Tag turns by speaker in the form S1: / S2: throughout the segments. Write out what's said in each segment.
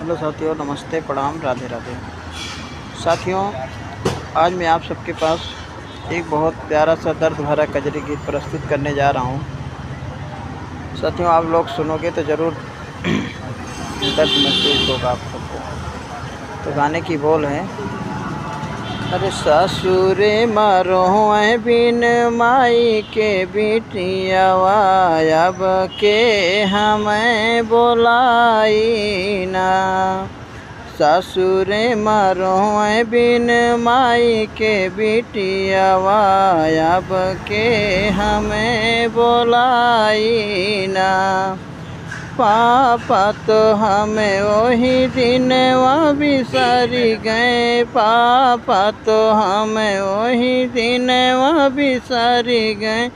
S1: Hello साथियों, नमस्ते, प्रणाम, राधे राधे। साथियों, आज मैं आप सबके पास एक बहुत प्यारा सा दर्द भरा कजरी गीत प्रस्तुत करने जा रहा हूँ। साथियों, आप लोग सुनोगे तो ज़रूर दर्द महसूस होगा आप सबको। तो गाने की बोल है, अरे सासुरे मारो बिन माई के बिटियावा, अब के हमें बोलाई ना। सासुरे मारो बिन माई के बिटियावा, अब के हमें बोलाई ना। पापा तो हमें वही दिन वहाँ बिसारी गए, पापा तो हमें वही दिन वहाँ बिसारी गए,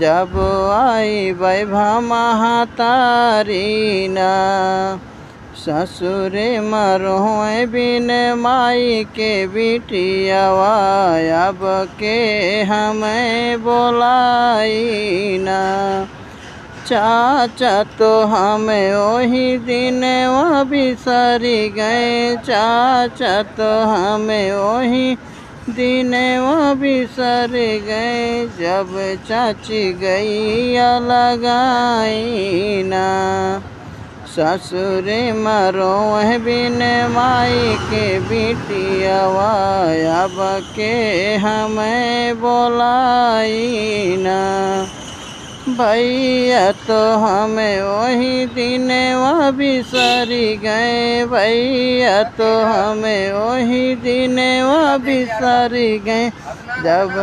S1: जब आई वैभव महतारी ना। ससुरे मरो बिन माई के बिटियावा, अब के हमें बोलाई ना। चाचा तो हमें वही दिन वहाँ बिसारी गए, चाचा तो हमें वही दिन वहाँ बिसारी गए, जब चाची गई लगाई ना। ससुरे मरो बिन माई के बिटियावा, अब के हमें बोलाई ना। भैया तो हमें वही दिन वहाँ बिसारी गए, भैया तो हमें वही दिन वहाँ बिसारी गए, जब